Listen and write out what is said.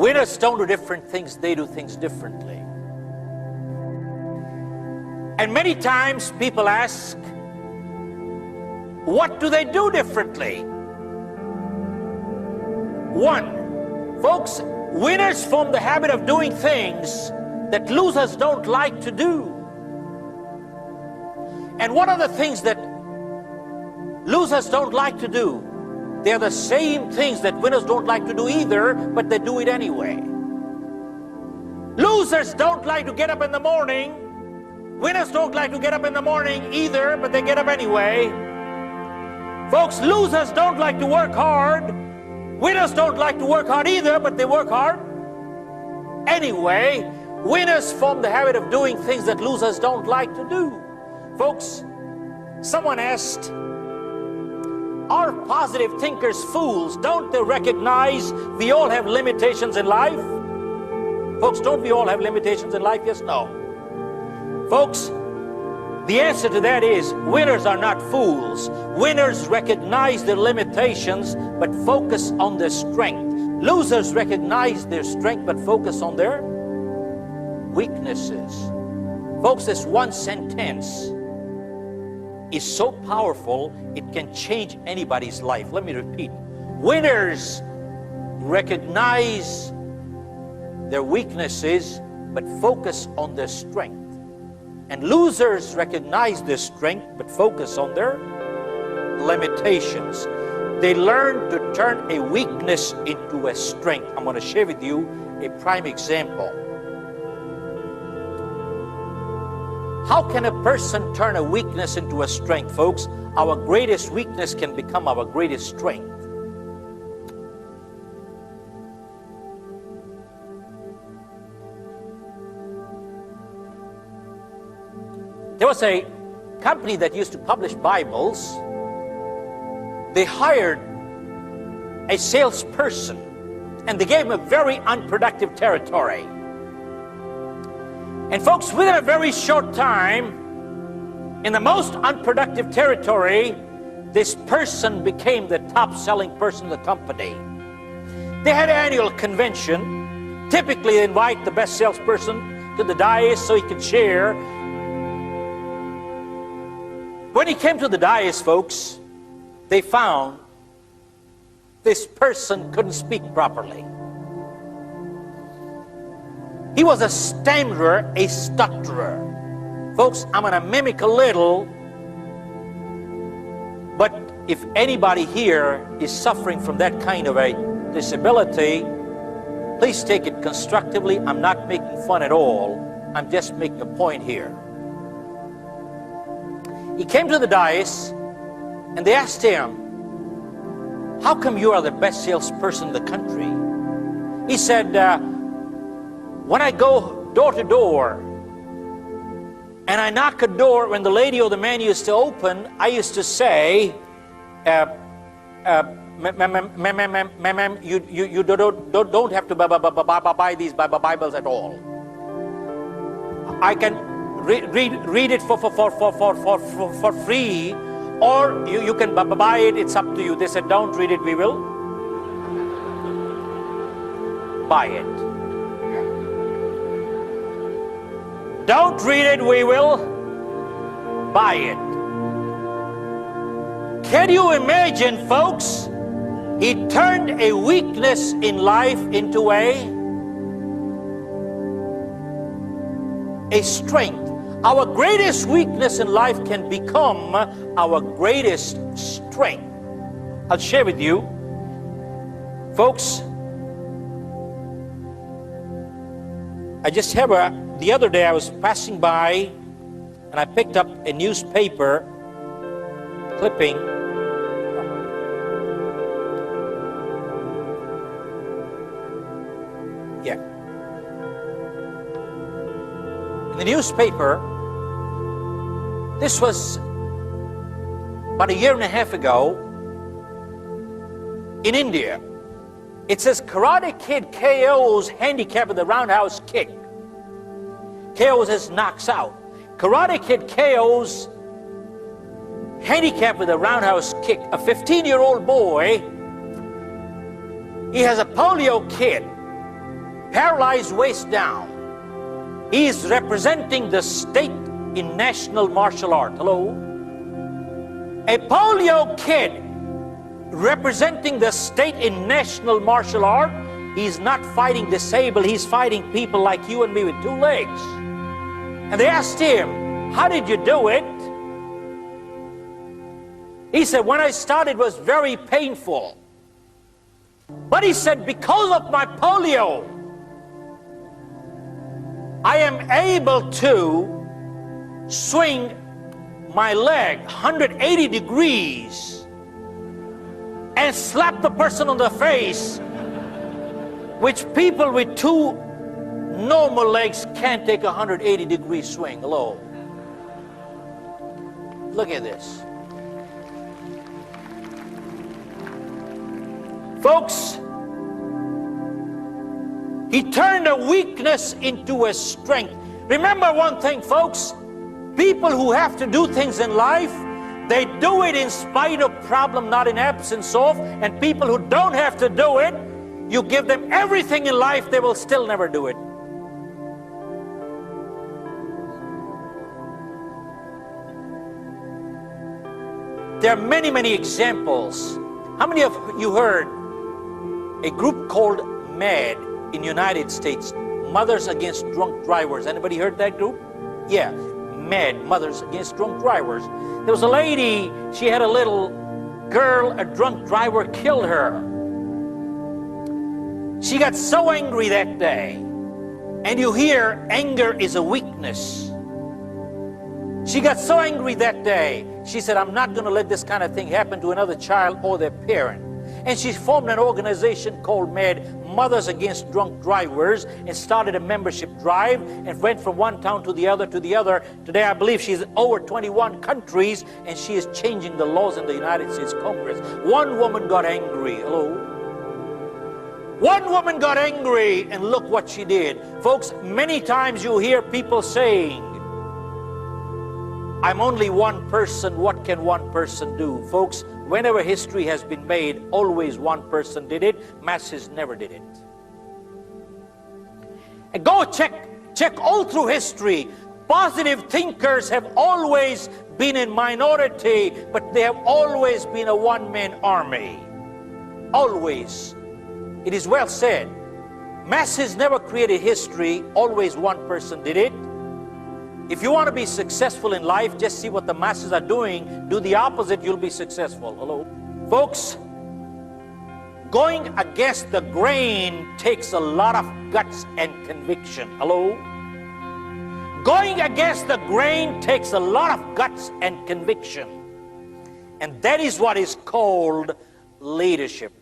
Winners don't do different things, they do things differently. And many times people ask, what do they do differently? One, folks, winners form the habit of doing things that losers don't like to do. And what are the things that losers don't like to do? They're the same things that winners don't like to do either, but they do it anyway. Losers don't like to get up in the morning. Winners don't like to get up in the morning either, but they get up anyway. Folks, losers don't like to work hard. Winners don't like to work hard either, but they work hard anyway. Winners form the habit of doing things that losers don't like to do. Folks, someone asked, are positive thinkers fools? Don't they recognize we all have limitations in life? Folks, don't we all have limitations in life? Yes, no. Folks, the answer to that is winners are not fools. Winners recognize their limitations but focus on their strength. Losers recognize their strength but focus on their weaknesses. Folks, this one sentence is so powerful, it can change anybody's life. Let me repeat. Winners recognize their weaknesses but focus on their strength. And losers recognize their strength but focus on their limitations. They learn to turn a weakness into a strength. I'm going to share with you a prime example. How can a person turn a weakness into a strength, folks? Our greatest weakness can become our greatest strength. There was a company that used to publish Bibles. They hired a salesperson and they gave him a very unproductive territory. And folks, within a very short time, in the most unproductive territory, this person became the top-selling person in the company. They had an annual convention. Typically, they invite the best salesperson to the dais so he could share. When he came to the dais, folks, they found this person couldn't speak properly. He was a stammerer, a stutterer. Folks, I'm going to mimic a little, but if anybody here is suffering from that kind of a disability, please take it constructively. I'm not making fun at all. I'm just making a point here. He came to the dais and they asked him, how come you are the best salesperson in the country? He said, when I go door to door and I knock a door, when the lady or the man used to open, I used to say, ma'am, you don't have to buy these Bibles at all. I can read it for free, or you can buy it, it's up to you. They said, don't read it, we will buy it. Don't read it, we will buy it. Can you imagine, folks? He turned a weakness in life into a strength. Our greatest weakness in life can become our greatest strength. I'll share with you, folks. I just have the other day I was passing by and I picked up a newspaper clipping. Yeah. In the newspaper, this was about a year and a half ago in India. It says Karate Kid KO's handicap with the roundhouse kick. KO's his knocks out. Karate Kid KO's handicap with a roundhouse kick. A 15-year-old boy, he has a polio kid. paralyzed waist down. He is representing the state in national martial art. Hello? A polio kid representing the state in national martial art. He's not fighting disabled, he's fighting people like you and me with 2 legs. And they asked him, how did you do it? He said, when I started it was very painful. But he said, because of my polio, I am able to swing my leg 180 degrees and slap the person on the face, which people with 2 normal legs can't take a 180-degree swing. Hello. Look at this. Folks, he turned a weakness into a strength. Remember one thing, folks. People who have to do things in life, they do it in spite of problem, not in absence of. And people who don't have to do it, you give them everything in life, they will still never do it. There are many, many examples. How many of you heard a group called MAD in the United States, Mothers Against Drunk Drivers? Anybody heard that group? Yeah, MAD, Mothers Against Drunk Drivers. There was a lady, she had a little girl, a drunk driver killed her. She got so angry that day. And you hear anger is a weakness. She got so angry that day, she said, I'm not going to let this kind of thing happen to another child or their parent. And she formed an organization called MAD, Mothers Against Drunk Drivers, and started a membership drive and went from one town to the other to the other. Today, I believe she's in over 21 countries, and she is changing the laws in the United States Congress. One woman got angry. Hello? One woman got angry, and look what she did. Folks, many times you hear people saying, I'm only one person, what can one person do? Folks, whenever history has been made, always one person did it. Masses never did it. And go check all through history. Positive thinkers have always been in minority, but they have always been a one-man army. Always. It is well said. Masses never created history, always one person did it. If you want to be successful in life, just see what the masses are doing. Do the opposite, you'll be successful. Hello? Folks, going against the grain takes a lot of guts and conviction. Hello? Going against the grain takes a lot of guts and conviction. And that is what is called leadership.